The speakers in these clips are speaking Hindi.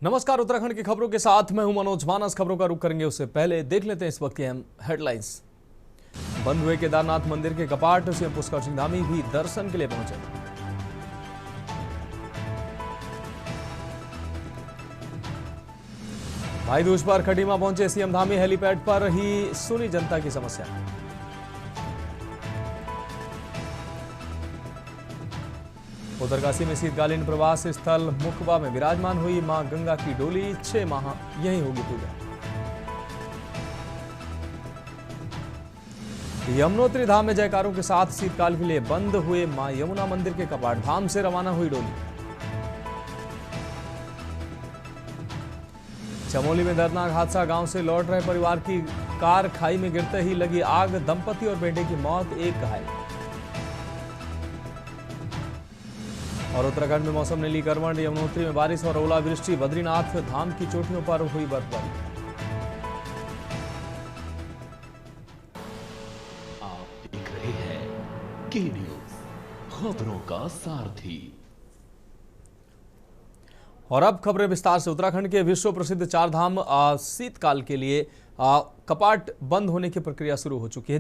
नमस्कार, उत्तराखंड की खबरों के साथ मैं हूं मनोज मानस। खबरों का रुख करेंगे उससे पहले देख लेते हैं इस वक्त की अहम हेडलाइंस। बंद हुए केदारनाथ मंदिर के कपाट, सीएम पुष्कर सिंह धामी भी दर्शन के लिए पहुंचे। भाई दूज पर खटीमा पहुंचे सीएम धामी, हेलीपैड पर ही सुनी जनता की समस्या। उत्तरकाशी में शीतकालीन प्रवास स्थल मुखबा में विराजमान हुई मां गंगा की डोली, 6 माह यहीं होगी पूजा। यमुनोत्री धाम में जयकारों के साथ शीतकाल के लिए बंद हुए मां यमुना मंदिर के कपाट, धाम से रवाना हुई डोली। चमोली में दर्दनाक हादसा, गांव से लौट रहे परिवार की कार खाई में गिरते ही लगी आग, दंपति और बेटे की मौत, एक घायल। और उत्तराखंड में मौसम ने ली करवट, यमुनोत्री में बारिश और ओलावृष्टि, बद्रीनाथ धाम की चोटियों पर हुई बर्फबारी। आप देख रहे हैं के न्यूज, खबरों का सारथी। और अब खबरें विस्तार से। उत्तराखंड के विश्व प्रसिद्ध चार धाम शीतकाल के लिए कपाट बंद होने की प्रक्रिया शुरू हो चुकी है,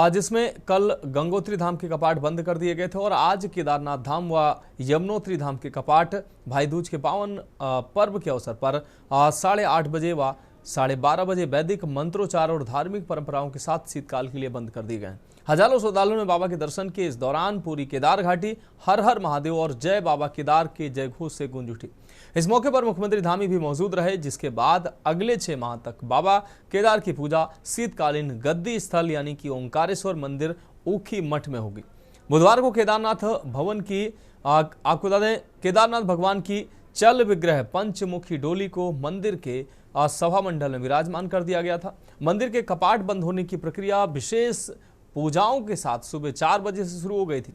जिसमें कल गंगोत्री धाम के कपाट बंद कर दिए गए थे और आज केदारनाथ धाम व यमुनोत्री धाम के कपाट भाई दूज के पावन पर्व के अवसर पर 8:30 बजे व 12:30 बजे वैदिक मंत्रोच्चार और धार्मिक परंपराओं के साथ शीतकाल के लिए बंद कर दिए गए। हजारों श्रद्धालुओं ने बाबा के दर्शन के इस दौरान पूरी केदार घाटी हर हर महादेव और जय बाबा केदार के जयघोष से गूंज उठी। इस मौके पर मुख्यमंत्री धामी भी मौजूद रहे, जिसके बाद अगले 6 माह तक बाबा केदार की पूजा शीतकालीन गद्दी स्थल यानी कि ओंकारेश्वर मंदिर ऊखी मठ में होगी। बुधवार को केदारनाथ भवन की आपको बता दें, केदारनाथ भगवान की चल विग्रह पंचमुखी डोली को मंदिर के सभा मंडल में विराजमान कर दिया गया था। मंदिर के कपाट बंद होने की प्रक्रिया विशेष पूजाओं के साथ सुबह 4 बजे से शुरू हो गई थी।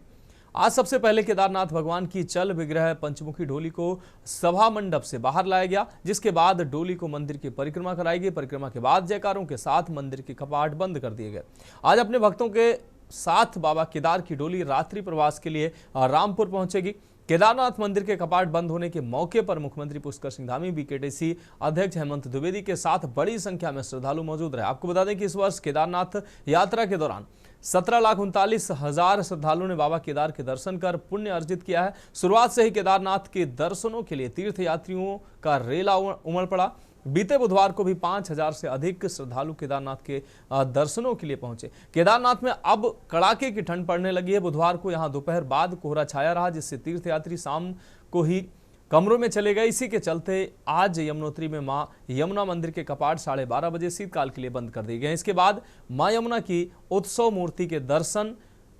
आज सबसे पहले केदारनाथ भगवान की चल विग्रह पंचमुखी डोली को सभा मंडप से बाहर लाया गया, जिसके बाद डोली को मंदिर की परिक्रमा कराई गई। परिक्रमा के बाद जयकारों के साथ मंदिर के कपाट बंद कर दिए गए। आज अपने भक्तों के साथ बाबा केदार की डोली रात्रि प्रवास के लिए रामपुर पहुंचेगी। केदारनाथ मंदिर के कपाट बंद होने के मौके पर मुख्यमंत्री पुष्कर सिंह धामी, बीकेटीसी अध्यक्ष हेमंत द्विवेदी के साथ बड़ी संख्या में श्रद्धालु मौजूद रहे। आपको बता दें कि इस वर्ष केदारनाथ यात्रा के दौरान 17,39,000 श्रद्धालुओं ने बाबा केदार के दर्शन कर पुण्य अर्जित किया है। शुरुआत से ही केदारनाथ के दर्शनों के लिए तीर्थयात्रियों का रेला उमड़ पड़ा। बीते बुधवार को भी 5,000 से अधिक श्रद्धालु केदारनाथ के दर्शनों के लिए पहुंचे। केदारनाथ में अब कड़ाके की ठंड पड़ने लगी है। बुधवार को यहां दोपहर बाद कोहरा छाया रहा, जिससे तीर्थयात्री शाम को ही कमरों में चले गए। इसी के चलते आज यमुनोत्री में मां यमुना मंदिर के कपाट 12:30 बजे शीतकाल के लिए बंद कर दिए गए। इसके बाद मां यमुना की उत्सव मूर्ति के दर्शन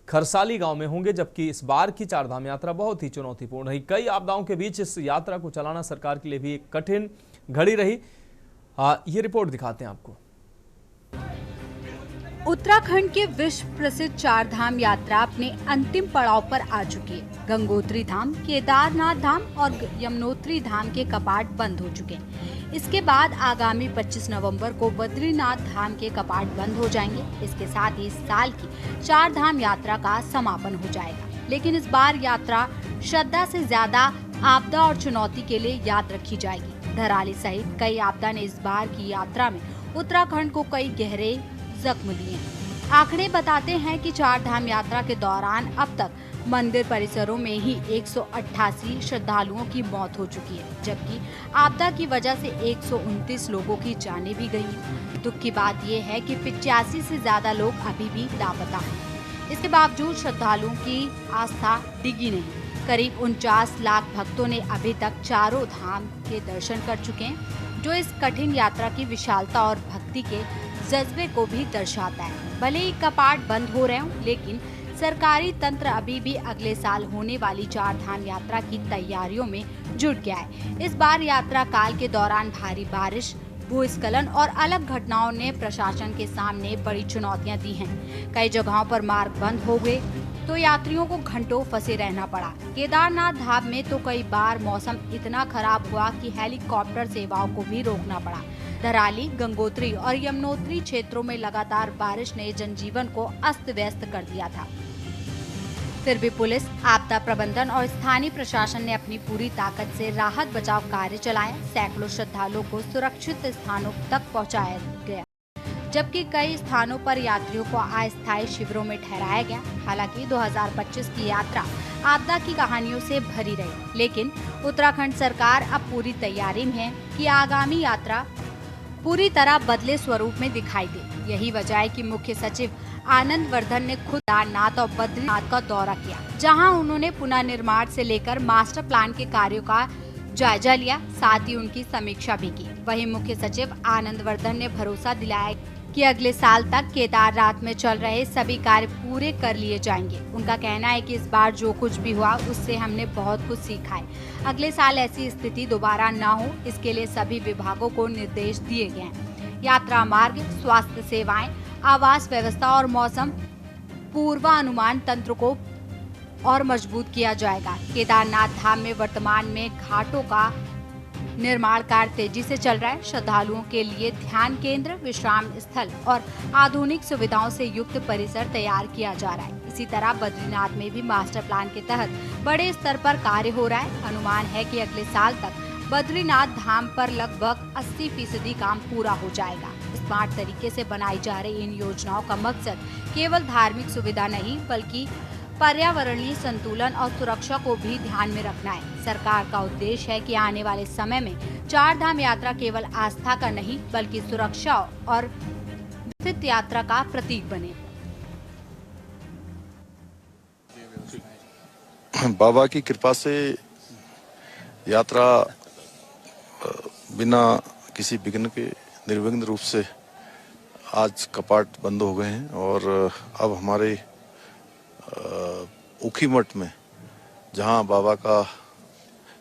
खरसाली गांव में होंगे, जबकि इस बार की चारधाम यात्रा बहुत ही चुनौतीपूर्ण रही। कई आपदाओं के बीच इस यात्रा को चलाना सरकार के लिए भी एक कठिन घड़ी रही। ये रिपोर्ट दिखाते हैं आपको। उत्तराखंड के विश्व प्रसिद्ध चार धाम यात्रा अपने अंतिम पड़ाव पर आ चुकी है। गंगोत्री धाम, केदारनाथ धाम और यमुनोत्री धाम के कपाट बंद हो चुके हैं। इसके बाद आगामी 25 नवंबर को बद्रीनाथ धाम के कपाट बंद हो जाएंगे। इसके साथ ही इस साल की चार धाम यात्रा का समापन हो जाएगा। लेकिन इस बार यात्रा श्रद्धा से ज्यादा आपदा और चुनौती के लिए याद रखी जाएगी। धराली सहित कई आपदा ने इस बार की यात्रा में उत्तराखंड को कई गहरे जख्म दिए। आंकड़े बताते हैं कि चार धाम यात्रा के दौरान अब तक मंदिर परिसरों में ही 188 श्रद्धालुओं की मौत हो चुकी है, जबकि आपदा की वजह से 129 लोगों की जानें भी गई हैं। दुख की बात यह है कि 85 से ज्यादा लोग अभी भी लापता हैं। इसके बावजूद श्रद्धालुओं की आस्था डिगी नहीं। करीब 49 लाख भक्तों ने अभी तक चारों धाम के दर्शन कर चुके हैं, जो इस कठिन यात्रा की विशालता और भक्ति के जज्बे को भी दर्शाता है। भले ही कपाट बंद हो रहे हों, लेकिन सरकारी तंत्र अभी भी अगले साल होने वाली चार धाम यात्रा की तैयारियों में जुट गया है। इस बार यात्रा काल के दौरान भारी बारिश, भूस्खलन और अलग घटनाओं ने प्रशासन के सामने बड़ी चुनौतियां दी हैं। कई जगहों पर मार्ग बंद हो गए तो यात्रियों को घंटों फंसे रहना पड़ा। केदारनाथ धाम में तो कई बार मौसम इतना खराब हुआ कि हेलीकॉप्टर सेवाओं को भी रोकना पड़ा। धराली, गंगोत्री और यमुनोत्री क्षेत्रों में लगातार बारिश ने जनजीवन को अस्त व्यस्त कर दिया था। फिर भी पुलिस, आपदा प्रबंधन और स्थानीय प्रशासन ने अपनी पूरी ताकत से राहत बचाव कार्य चलाया। सैकड़ों श्रद्धालुओं को सुरक्षित स्थानों तक पहुंचाया गया, जबकि कई स्थानों पर यात्रियों को अस्थायी शिविरों में ठहराया गया। हालांकि 2025 की यात्रा आपदा की कहानियों से भरी रही, लेकिन उत्तराखंड सरकार अब पूरी तैयारी में है कि आगामी यात्रा पूरी तरह बदले स्वरूप में दिखाई दे। यही वजह है कि मुख्य सचिव आनंद वर्धन ने खुद केदारनाथ और बद्रीनाथ का दौरा किया, जहां उन्होंने पुनर्निर्माण से लेकर मास्टर प्लान के कार्यों का जायजा लिया, साथ ही उनकी समीक्षा भी की। वहीं मुख्य सचिव आनंद वर्धन ने भरोसा दिलाया कि अगले साल तक केदारनाथ में चल रहे सभी कार्य पूरे कर लिए जाएंगे। उनका कहना है कि इस बार जो कुछ भी हुआ उससे हमने बहुत कुछ सीखा है। अगले साल ऐसी स्थिति दोबारा न हो, इसके लिए सभी विभागों को निर्देश दिए गए हैं। यात्रा मार्ग, स्वास्थ्य सेवाएं, आवास व्यवस्था और मौसम पूर्वानुमान तंत्र को और मजबूत किया जाएगा। केदारनाथ धाम में वर्तमान में घाटों का निर्माण कार्य तेजी से चल रहा है। श्रद्धालुओं के लिए ध्यान केंद्र, विश्राम स्थल और आधुनिक सुविधाओं से युक्त परिसर तैयार किया जा रहा है। इसी तरह बद्रीनाथ में भी मास्टर प्लान के तहत बड़े स्तर पर कार्य हो रहा है। अनुमान है कि अगले साल तक बद्रीनाथ धाम पर लगभग 80% काम पूरा हो जाएगा। स्मार्ट तरीके से बनाई जा रही इन योजनाओं का मकसद केवल धार्मिक सुविधा नहीं, बल्कि पर्यावरणीय संतुलन और सुरक्षा को भी ध्यान में रखना है। सरकार का उद्देश्य है कि आने वाले समय में चार धाम यात्रा केवल आस्था का नहीं, बल्कि सुरक्षा और विकसित यात्रा का प्रतीक बने। बाबा की कृपा से यात्रा बिना किसी विघ्न के निर्विघ्न रूप से आज कपाट बंद हो गए हैं और अब हमारे ऊखीमठ में, जहां बाबा का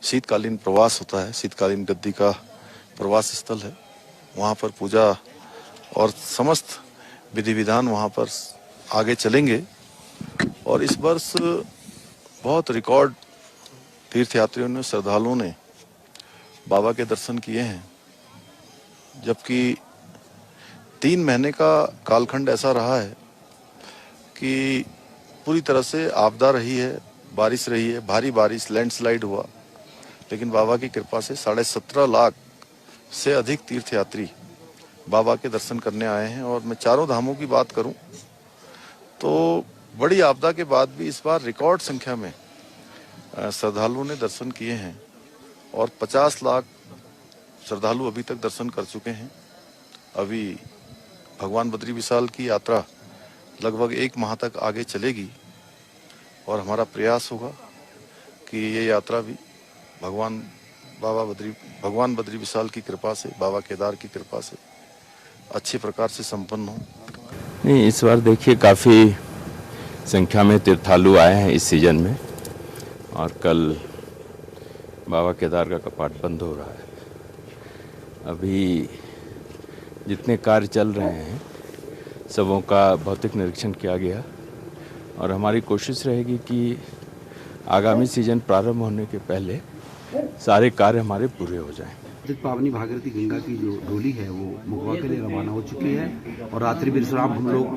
शीतकालीन प्रवास होता है, शीतकालीन गद्दी का प्रवास स्थल है, वहां पर पूजा और समस्त विधि विधान वहां पर आगे चलेंगे। और इस वर्ष बहुत रिकॉर्ड तीर्थयात्रियों ने, श्रद्धालुओं ने बाबा के दर्शन किए हैं, जबकि 3 महीने का कालखंड ऐसा रहा है कि पूरी तरह से आपदा रही है, बारिश रही है, भारी बारिश, लैंडस्लाइड हुआ, लेकिन बाबा की कृपा से 17.5 लाख से अधिक तीर्थयात्री बाबा के दर्शन करने आए हैं। और मैं चारों धामों की बात करूं तो बड़ी आपदा के बाद भी इस बार रिकॉर्ड संख्या में श्रद्धालुओं ने दर्शन किए हैं और 50 लाख श्रद्धालु अभी तक दर्शन कर चुके हैं। अभी भगवान बद्री विशाल की यात्रा लगभग 1 माह तक आगे चलेगी और हमारा प्रयास होगा कि ये यात्रा भी भगवान बद्री विशाल की कृपा से, बाबा केदार की कृपा से अच्छे प्रकार से संपन्न हो। नहीं, इस बार देखिए काफ़ी संख्या में तीर्थालु आए हैं इस सीजन में, और कल बाबा केदार का कपाट बंद हो रहा है। अभी जितने कार्य चल रहे हैं सबों का भौतिक निरीक्षण किया गया और हमारी कोशिश रहेगी कि आगामी सीजन प्रारंभ होने के पहले सारे कार्य हमारे पूरे हो जाएं। पावनी भागीरथी गंगा की जो डोली है वो मुखवा के लिए रवाना हो चुकी है और रात्रि विश्राम हम लोग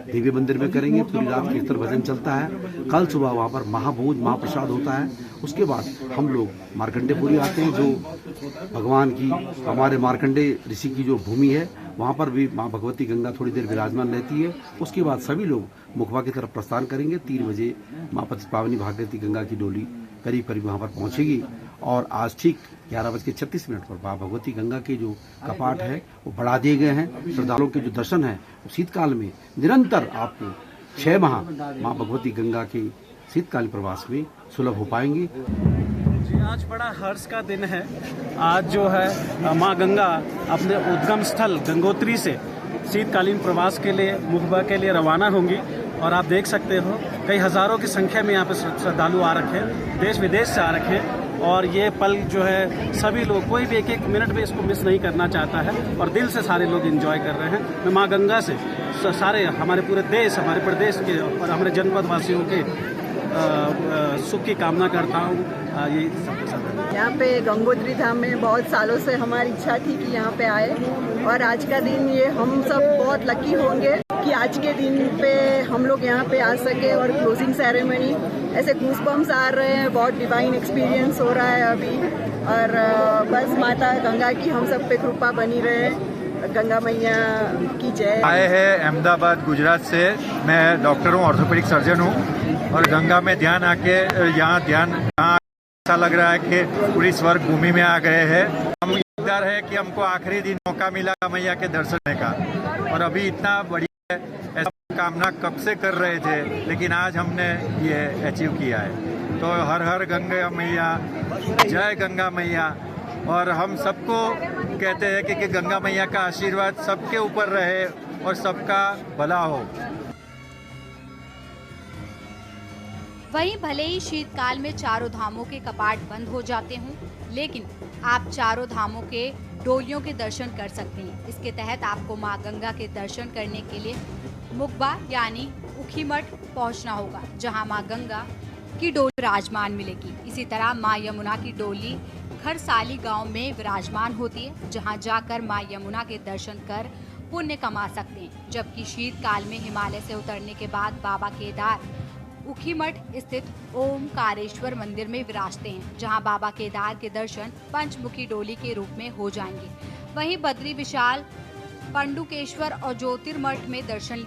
देवी मंदिर में करेंगे। पूरी रात कीर्तन भजन चलता है। कल सुबह वहाँ पर महाभोज महाप्रसाद होता है। उसके बाद हम लोग मार्कंडेयपुरी आते हैं, जो भगवान की, हमारे मार्कंडेय ऋषि की जो भूमि है, वहाँ पर भी माँ भगवती गंगा थोड़ी देर विराजमान रहती है। उसके बाद सभी लोग मुखवा की तरफ प्रस्थान करेंगे। 3 बजे माँ पावनी भागीरथी गंगा की डोली करीब करीब वहाँ पर पहुँचेगी और आज ठीक 11:36 पर माँ भगवती गंगा के जो कपाट है वो बढ़ा दिए गए हैं। श्रद्धालुओं के जो दर्शन है वो शीतकाल में निरंतर आपको 6 माह माँ भगवती गंगा के शीतकालीन प्रवास में सुलभ हो पाएंगी। आज बड़ा हर्ष का दिन है। आज जो है माँ गंगा अपने उद्गम स्थल गंगोत्री से शीतकालीन प्रवास के लिए, मुखबा के लिए रवाना होंगी और आप देख सकते हो कई हजारों की संख्या में यहाँ पे श्रद्धालु आ रखे हैं, देश विदेश से आ रखे हैं। और ये पल जो है सभी लोग, कोई भी एक मिनट भी इसको मिस नहीं करना चाहता है और दिल से सारे लोग एंजॉय कर रहे हैं। मैं माँ गंगा से सारे हमारे पूरे देश, हमारे प्रदेश के और हमारे जनपद वासियों के सुख की कामना करता हूँ। यही सबके साथ यहाँ पे गंगोत्री धाम में बहुत सालों से हमारी इच्छा थी कि यहाँ पे आए और आज का दिन ये हम सब बहुत लकी होंगे। कि आज के दिन पे हम लोग यहाँ पे आ सके और क्लोजिंग सेरेमनी ऐसे गूज़बम्स आ रहे हैं, बहुत डिवाइन एक्सपीरियंस हो रहा है अभी। और बस माता गंगा की हम सब पे कृपा बनी रहे, गंगा मैया की जय। आए हैं अहमदाबाद गुजरात से। मैं डॉक्टर हूँ, ऑर्थोपेडिक सर्जन हूँ और गंगा में ध्यान आके यहाँ ऐसा लग रहा है कि पूरी स्वर्ग भूमि में आ गए हैं। हम इकदार है कि हमको आखिरी दिन मौका मिला मैया के दर्शन करने का, और अभी इतना बढ़िया ऐसा कामना कब से कर रहे थे, लेकिन आज हमने ये अचीव किया है। तो हर हर गंगा मैया, जय गंगा मैया। और हम सबको कहते हैं कि गंगा मैया का आशीर्वाद सबके ऊपर रहे और सबका भला हो। वहीं भले ही शीतकाल में चारों धामों के कपाट बंद हो जाते हों, लेकिन आप चारों धामों के डोलियों के दर्शन कर सकते हैं। इसके तहत आपको मां गंगा के दर्शन करने के लिए मुगबा यानी ऊखीमठ पहुंचना होगा, जहां मां गंगा की डोली विराजमान मिलेगी। इसी तरह मां यमुना की डोली खरसाली गांव में विराजमान होती है, जहां जाकर मां यमुना के दर्शन कर पुण्य कमा सकते हैं। जबकि शीतकाल में हिमालय से उतरने के बाद बाबा केदार ऊखीमठ स्थित ओमकारेश्वर मंदिर में विराजते हैं, जहां बाबा केदार के दर्शन पंचमुखी डोली के रूप में हो जाएंगे। वहीं बद्री विशाल, पंडुकेश्वर और ज्योतिर्मठ में दर्शन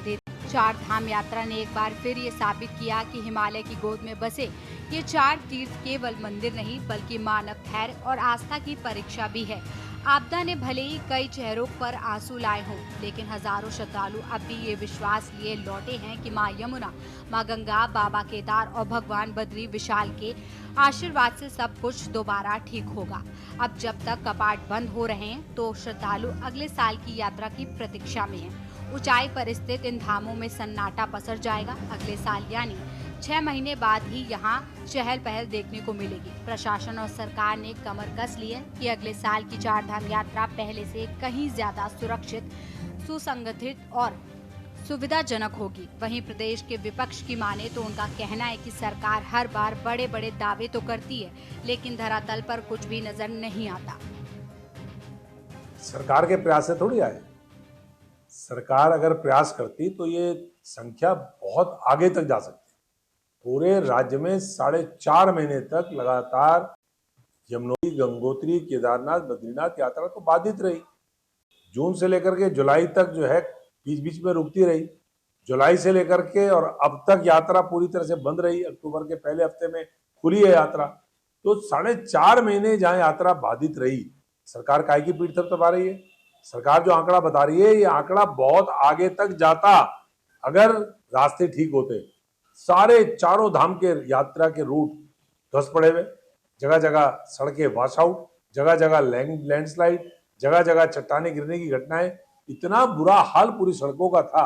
देते। चार धाम यात्रा ने एक बार फिर ये साबित किया कि हिमालय की गोद में बसे ये चार तीर्थ केवल मंदिर नहीं, बल्कि मानव धैर्य और आस्था की परीक्षा भी है। आपदा ने भले ही कई चेहरों पर आंसू लाए हों, लेकिन हजारों श्रद्धालु अब भी ये विश्वास लिए लौटे हैं कि मां यमुना, मां गंगा, बाबा केदार और भगवान बद्री विशाल के आशीर्वाद से सब कुछ दोबारा ठीक होगा। अब जब तक कपाट बंद हो रहे हैं, तो श्रद्धालु अगले साल की यात्रा की प्रतीक्षा में हैं। ऊंचाई पर स्थित इन धामों में सन्नाटा पसर जाएगा। अगले साल यानी 6 महीने बाद ही यहाँ चहल पहल देखने को मिलेगी। प्रशासन और सरकार ने कमर कस ली है कि अगले साल की चार धाम यात्रा पहले से कहीं ज्यादा सुरक्षित, सुसंगठित और सुविधाजनक होगी। वहीं प्रदेश के विपक्ष की माने तो उनका कहना है कि सरकार हर बार बड़े बड़े दावे तो करती है, लेकिन धरातल पर कुछ भी नजर नहीं आता। सरकार के प्रयास से थोड़ी आए। सरकार अगर प्रयास करती तो ये संख्या बहुत आगे तक जा सकती। पूरे राज्य में 4.5 महीने तक लगातार यमुनोत्री, गंगोत्री, केदारनाथ, बद्रीनाथ यात्रा तो बाधित रही। जून से लेकर के जुलाई तक जो है बीच बीच में रुकती रही। जुलाई से लेकर के और अब तक यात्रा पूरी तरह से बंद रही। अक्टूबर के पहले हफ्ते में खुली है यात्रा। तो 4.5 महीने जहां यात्रा बाधित रही, सरकार काहे की पीठ थपथपा रही है। सरकार जो आंकड़ा बता रही है, ये आंकड़ा बहुत आगे तक जाता अगर रास्ते ठीक होते। सारे चारों धाम के यात्रा के रूट ध्वस्त पड़े हुए, जगह जगह सड़कें वॉश आउट, जगह जगह लैंडस्लाइड, जगह जगह चट्टाने गिरने की घटनाएं। इतना बुरा हाल पूरी सड़कों का था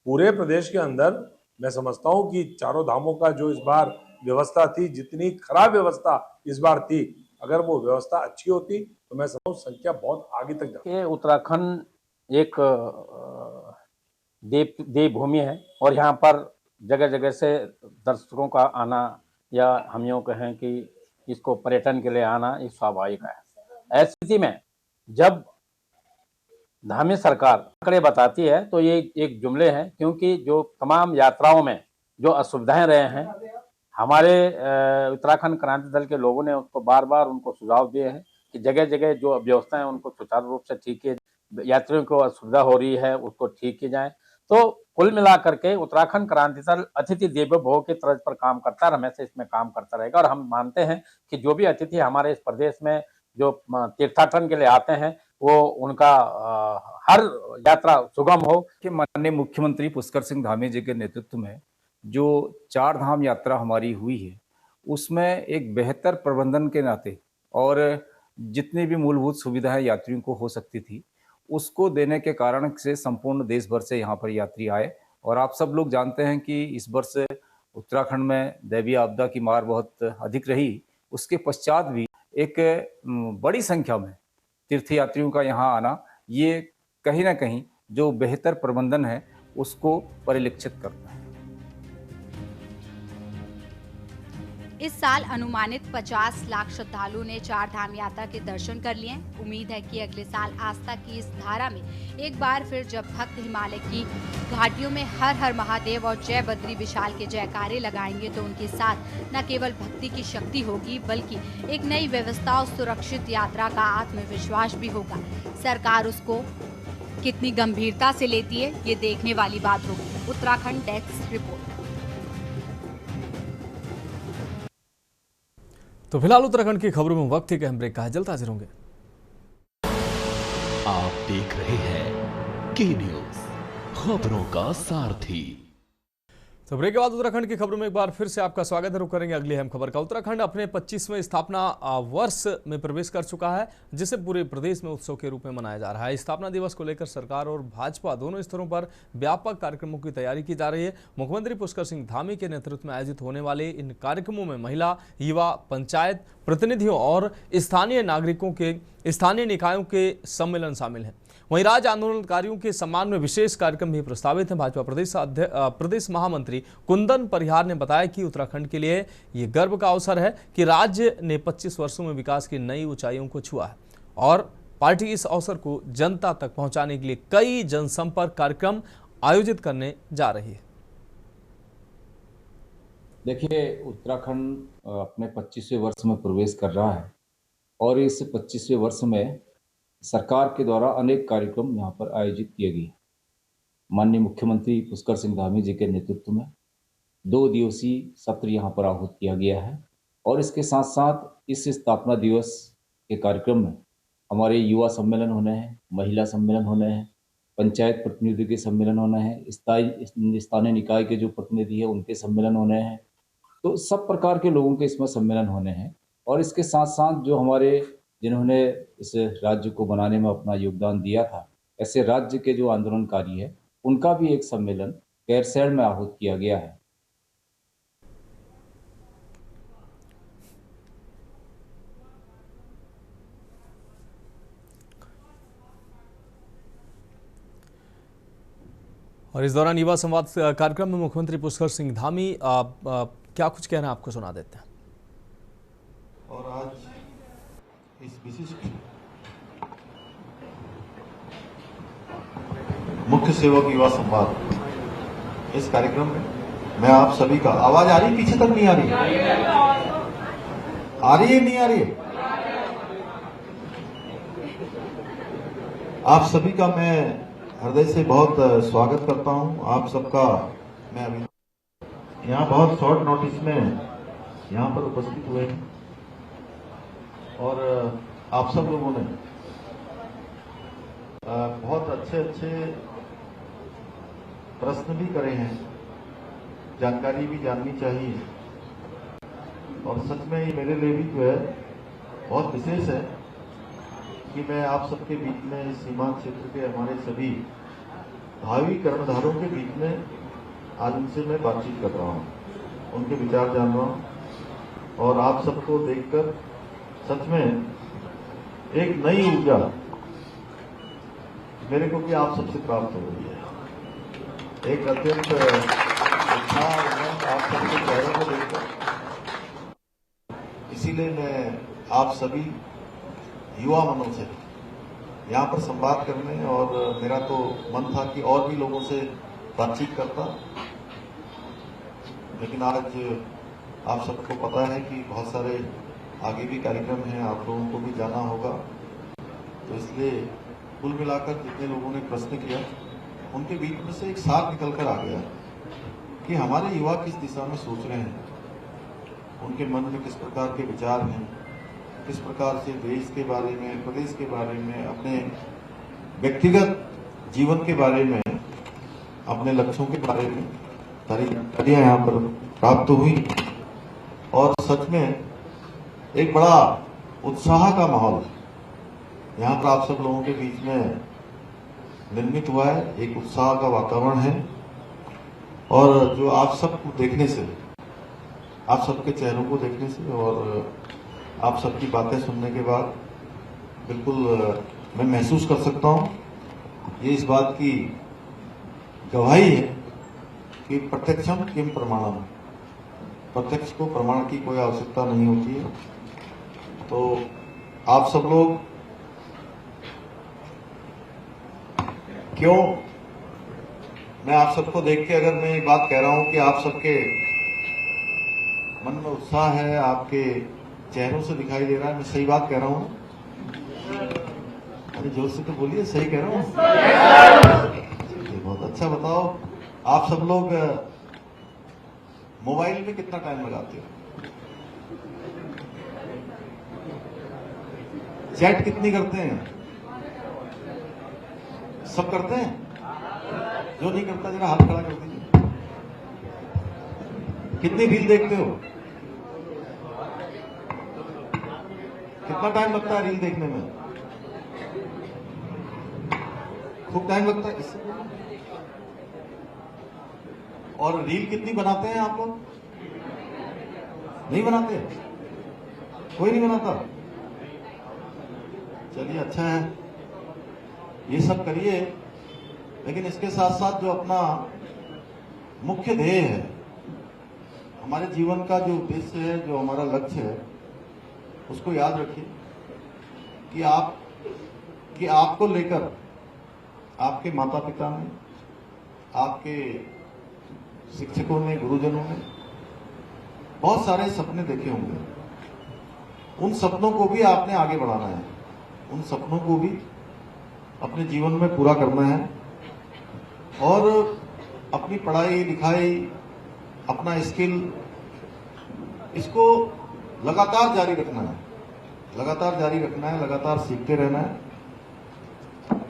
पूरे प्रदेश के अंदर। मैं समझता हूं कि चारों धामों का जो इस बार व्यवस्था थी, जितनी खराब व्यवस्था इस बार थी, अगर वो व्यवस्था अच्छी होती तो मैं समझता हूं संख्या बहुत आगे तक जाती। उत्तराखंड एक देवभूमि है और यहाँ पर जगह जगह से दर्शकों का आना, या हम यूँ कहें कि इसको पर्यटन के लिए आना, ये स्वाभाविक है। ऐसी स्थिति में जब धामी सरकार आंकड़े बताती है तो ये एक जुमले हैं, क्योंकि जो तमाम यात्राओं में जो असुविधाएं रहे हैं, हमारे उत्तराखंड क्रांति दल के लोगों ने उसको बार बार उनको सुझाव दिए हैं कि जगह जगह जो व्यवस्थाएं उनको सुचारू रूप से ठीक किए, यात्रियों को असुविधा हो रही है उसको ठीक की जाए। तो कुल मिलाकर के उत्तराखंड क्रांति दल अतिथि देवो भव की तर्ज पर काम करता है, हमेशा इसमें काम करता रहेगा। और हम मानते हैं कि जो भी अतिथि हमारे इस प्रदेश में जो तीर्थाटन के लिए आते हैं, वो उनका हर यात्रा सुगम हो। कि माननीय मुख्यमंत्री पुष्कर सिंह धामी जी के नेतृत्व में जो चार धाम यात्रा हमारी हुई है, उसमें एक बेहतर प्रबंधन के नाते और जितनी भी मूलभूत सुविधाएं यात्रियों को हो सकती थी, उसको देने के कारण से संपूर्ण देश भर से यहाँ पर यात्री आए। और आप सब लोग जानते हैं कि इस वर्ष उत्तराखंड में दैवीय आपदा की मार बहुत अधिक रही। उसके पश्चात भी एक बड़ी संख्या में तीर्थयात्रियों का यहाँ आना, ये कहीं ना कहीं जो बेहतर प्रबंधन है उसको परिलक्षित करता है। इस साल अनुमानित 50 लाख श्रद्धालुओं ने चार धाम यात्रा के दर्शन कर लिए। उम्मीद है कि अगले साल आस्था की इस धारा में एक बार फिर जब भक्त हिमालय की घाटियों में हर हर महादेव और जय बद्री विशाल के जयकारे लगाएंगे तो उनके साथ न केवल भक्ति की शक्ति होगी बल्कि एक नई व्यवस्था और सुरक्षित यात्रा का आत्मविश्वास भी होगा। सरकार उसको कितनी गंभीरता से लेती है ये देखने वाली बात होगी। Uttarakhand desk report. तो फिलहाल उत्तराखंड की खबरों में वक्त एक अहम ब्रेक का है, जल्द हाजिर होंगे। आप देख रहे हैं के न्यूज, खबरों का सारथी। तो ब्रेक के बाद उत्तराखंड की खबरों में एक बार फिर से आपका स्वागत है। रुक करेंगे अगली अहम खबर का। उत्तराखंड अपने 25वें स्थापना वर्ष में प्रवेश कर चुका है, जिसे पूरे प्रदेश में उत्सव के रूप में मनाया जा रहा है। स्थापना दिवस को लेकर सरकार और भाजपा दोनों स्तरों पर व्यापक कार्यक्रमों की तैयारी की जा रही है। मुख्यमंत्री पुष्कर सिंह धामी के नेतृत्व में आयोजित होने वाले इन कार्यक्रमों में महिला, युवा, पंचायत प्रतिनिधियों और स्थानीय नागरिकों के स्थानीय निकायों के सम्मेलन शामिल हैं। वहीं राज्य आंदोलनकारियों के सम्मान में विशेष कार्यक्रम भी प्रस्तावित हैं। भाजपा प्रदेश महामंत्री कुंदन परिहार ने बताया कि उत्तराखंड के लिए ये गर्व का अवसर है कि राज्य ने 25 वर्षों में विकास की नई ऊंचाइयों को छुआ है और पार्टी इस अवसर को जनता तक पहुंचाने के लिए कई जनसंपर्क कार्यक्रम आयोजित करने जा रही है। देखिए, उत्तराखंड अपने 25वें वर्ष में प्रवेश कर रहा है और इस 25वें वर्ष में सरकार के द्वारा अनेक कार्यक्रम यहाँ पर आयोजित किए गए। माननीय मुख्यमंत्री पुष्कर सिंह धामी जी के नेतृत्व में 2 दिवसीय सत्र यहाँ पर आहूत किया गया है और इसके साथ साथ इस स्थापना दिवस के कार्यक्रम में हमारे युवा सम्मेलन होने हैं, महिला सम्मेलन होने हैं, पंचायत प्रतिनिधियों के सम्मेलन होने हैं, स्थानीय निकाय के जो प्रतिनिधि है उनके सम्मेलन होने हैं। तो सब प्रकार के लोगों के इसमें सम्मेलन होने हैं और इसके साथ साथ जो हमारे जिन्होंने इस राज्य को बनाने में अपना योगदान दिया था, ऐसे राज्य के जो आंदोलनकारी है उनका भी एक सम्मेलन कैरसैंण में आहूत किया गया है। और इस दौरान युवा संवाद कार्यक्रम में मुख्यमंत्री पुष्कर सिंह धामी क्या कुछ कहना आपको सुना देते हैं। और आज इस विशिष्ट मुख्य सेवक युवा संवाद इस कार्यक्रम में मैं आप सभी का, आवाज आ रही, पीछे तक नहीं आ रही, आ रही है नहीं आ रही है, आप सभी का मैं हृदय से बहुत स्वागत करता हूं। आप सबका मैं अभी यहाँ बहुत शॉर्ट नोटिस में यहाँ पर उपस्थित हुए हैं और आप सब लोगों ने बहुत अच्छे प्रश्न भी करे हैं, जानकारी भी जाननी चाहिए और सच में ये मेरे लिए भी जो है बहुत विशेष है कि मैं आप सबके बीच में सीमांत क्षेत्र के हमारे सभी भावी कर्णधारों के बीच में आज उनसे मैं बातचीत कर रहा हूँ, उनके विचार जान रहा हूँ और आप सबको देखकर सच में एक नई ऊर्जा मेरे को भी आप सबसे प्राप्त हो रही है। एक अत्यंत उत्साह आप सबके चेहरों को देखकर, इसीलिए मैं आप सभी युवा मनों से यहाँ पर संवाद करने और मेरा तो मन था कि और भी लोगों से बातचीत करता, लेकिन आज आप सबको पता है कि बहुत सारे आगे भी कार्यक्रम हैं, आप लोगों को भी जाना होगा, तो इसलिए कुल मिलाकर जितने लोगों ने प्रश्न किया उनके बीच में से एक सार निकल कर आ गया कि हमारे युवा किस दिशा में सोच रहे हैं, उनके मन में किस प्रकार के विचार हैं, किस प्रकार से देश के बारे में, प्रदेश के बारे में, अपने व्यक्तिगत जीवन के बारे में, अपने लक्ष्यों के बारे में सारी जानकारियां यहाँ पर प्राप्त हुई और सच में एक बड़ा उत्साह का माहौल यहाँ पर आप सब लोगों के बीच में निर्मित हुआ है। एक उत्साह का वातावरण है और जो आप सबको देखने से, आप सबके चेहरों को देखने से और आप सबकी बातें सुनने के बाद बिल्कुल मैं महसूस कर सकता हूँ, ये इस बात की गवाही है कि प्रत्यक्षम किम प्रमाणम, प्रत्यक्ष को प्रमाण की कोई आवश्यकता नहीं होती है। तो आप सब लोग क्यों, मैं आप सबको देख के अगर मैं एक बात कह रहा हूं कि आप सबके मन में उत्साह है, आपके चेहरों से दिखाई दे रहा है, मैं सही बात कह रहा हूं? अरे जोर से तो बोलिए, सही कह रहा हूं? बहुत अच्छा। बताओ आप सब लोग मोबाइल में कितना टाइम लगाते हो? चैट कितनी करते हैं? सब करते हैं? जो नहीं करता जरा हाथ खड़ा कर दीजिए। कितनी रील देखते हो? कितना टाइम लगता है रील देखने में? खूब टाइम लगता है। इससे और रील कितनी बनाते हैं आप लोग? नहीं बनाते? कोई नहीं बनाता? चलिए अच्छा है, ये सब करिए, लेकिन इसके साथ साथ जो अपना मुख्य ध्येय है, हमारे जीवन का जो उद्देश्य है, जो हमारा लक्ष्य है, उसको याद रखिए कि आपको लेकर आपके माता पिता ने, आपके शिक्षकों ने, गुरुजनों ने बहुत सारे सपने देखे होंगे। उन सपनों को भी आपने आगे बढ़ाना है, उन सपनों को भी अपने जीवन में पूरा करना है और अपनी पढ़ाई लिखाई, अपना स्किल, इसको लगातार जारी रखना है, लगातार जारी रखना है, लगातार सीखते रहना है।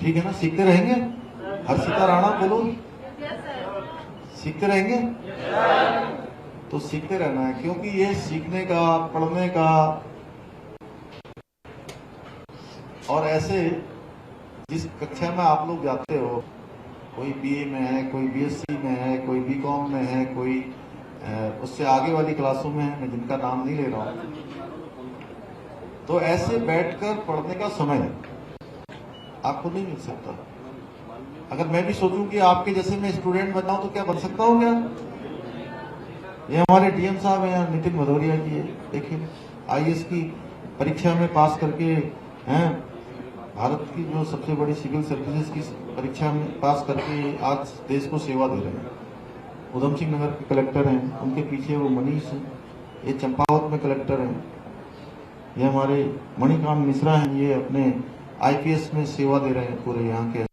ठीक है ना? सीखते रहेंगे? हर्षिता राणा बोलो, सीखते रहेंगे? तो सीखते रहना है, क्योंकि ये सीखने का, पढ़ने का और ऐसे जिस कक्षा में आप लोग जाते हो, कोई बीए में है, कोई बीएससी में है, कोई बीकॉम में है, कोई उससे आगे वाली क्लासों में है, मैं जिनका नाम नहीं ले रहा हूं, तो ऐसे बैठकर पढ़ने का समय आपको नहीं मिल सकता। अगर मैं भी सोचूं कि आपके जैसे मैं स्टूडेंट बनाऊं तो क्या बन सकता हूं क्या? ये हमारे डीएम साहब हैं, नितिन भदौरिया जी, देखिए आईएएस की परीक्षा में पास करके हैं, भारत की जो सबसे बड़ी सिविल सर्विसेज की परीक्षा में पास करके आज देश को सेवा दे रहे हैं। उधम सिंह नगर के कलेक्टर हैं, उनके पीछे वो मनीष हैं, ये चंपावत में कलेक्टर हैं, ये हमारे मणिकांत मिश्रा हैं, ये अपने आईपीएस में सेवा दे रहे हैं पूरे यहाँ के।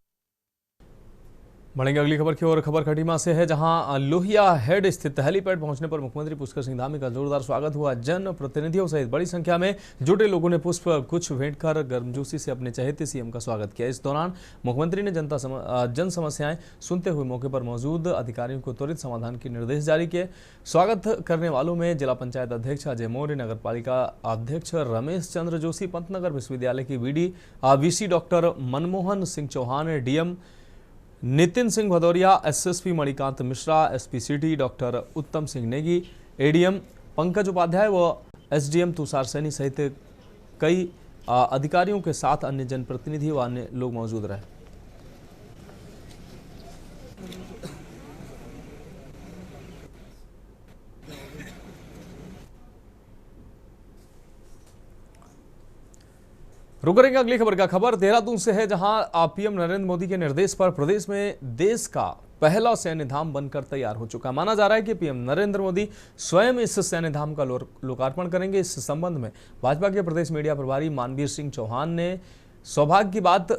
बढ़ेंगे अगली खबर की ओर। खबर खटीमा से है, जहां लोहिया हेड स्थित हेलीपैड पहुंचने पर मुख्यमंत्री पुष्कर सिंह धामी का जोरदार स्वागत हुआ। जन प्रतिनिधियों सहित बड़ी संख्या में जुटे लोगों ने पुष्प गुच्छ भेंट कर गर्मजोशी से अपने चहेते सीएम का स्वागत किया। इस दौरान मुख्यमंत्री ने जन समस्याएं सुनते हुए मौके पर मौजूद अधिकारियों को त्वरित समाधान के निर्देश जारी किए। स्वागत करने वालों में जिला पंचायत अध्यक्ष अजय मौर्य, नगर पालिका अध्यक्ष रमेश चंद्र जोशी, पंतनगर विश्वविद्यालय की VC doctor Manmohan Singh Chauhan, DM Nitin Singh Bhadauria, SSP Manikant Mishra, SP city doctor Uttam Singh Negi, ADM Pankaj Upadhyay व एसडीएम तुषार सैनी सहित कई अधिकारियों के साथ अन्य जनप्रतिनिधि व अन्य लोग मौजूद रहे। रुक करेंगे अगली खबर का। खबर देहरादून से है, जहां पीएम नरेंद्र मोदी के निर्देश पर प्रदेश में देश का पहला सैन्य धाम बनकर तैयार हो चुका। माना जा रहा है कि पीएम नरेंद्र मोदी स्वयं इस सैन्य धाम का लोकार्पण करेंगे। इस संबंध में भाजपा के प्रदेश मीडिया प्रभारी मानवीर सिंह चौहान ने सौभाग्य की बात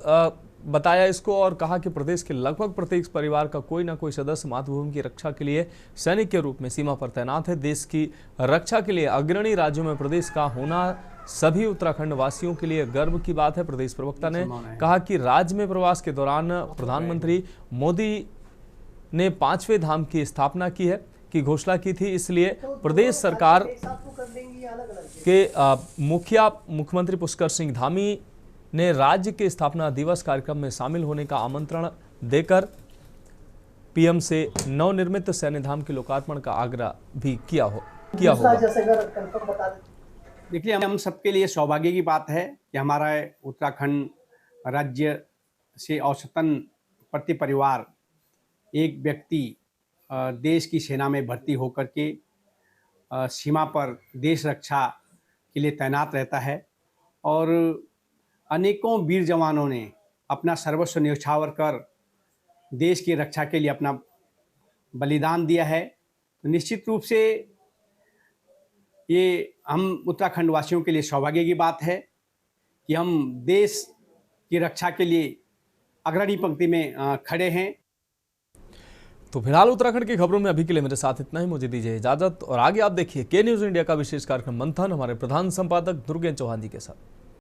बताया इसको और कहा कि प्रदेश के लगभग प्रत्येक परिवार का कोई ना कोई सदस्य मातृभूमि की रक्षा के लिए सैनिक के रूप में सीमा पर तैनात है। देश की रक्षा के लिए अग्रणी राज्यों में प्रदेश का होना सभी उत्तराखंड वासियों के लिए गर्व की बात है। प्रदेश प्रवक्ता ने कहा कि राज्य में प्रवास के दौरान प्रधानमंत्री मोदी ने 5वें धाम की स्थापना की घोषणा की थी, इसलिए प्रदेश सरकार के मुख्यमंत्री पुष्कर सिंह धामी ने राज्य के स्थापना दिवस कार्यक्रम में शामिल होने का आमंत्रण देकर पीएम से नवनिर्मित सैन्य धाम के लोकार्पण का आग्रह भी किया होगा। देखिए, हम सबके लिए सौभाग्य की बात है कि हमारा उत्तराखंड राज्य से औसतन प्रति परिवार एक व्यक्ति देश की सेना में भर्ती होकर के सीमा पर देश रक्षा के लिए तैनात रहता है और अनेकों वीर जवानों ने अपना सर्वस्व न्यौछावर कर देश की रक्षा के लिए अपना बलिदान दिया है। तो निश्चित रूप से ये हम उत्तराखंड वासियों के लिए सौभाग्य की बात है कि हम देश की रक्षा के लिए अग्रणी पंक्ति में खड़े हैं। तो फिलहाल उत्तराखंड की खबरों में अभी के लिए मेरे साथ इतना ही। मुझे दीजिए इजाजत और आगे आप देखिए के न्यूज़ इंडिया का विशेष कार्यक्रम मंथन हमारे प्रधान संपादक दुर्गेन चौहान जी के साथ।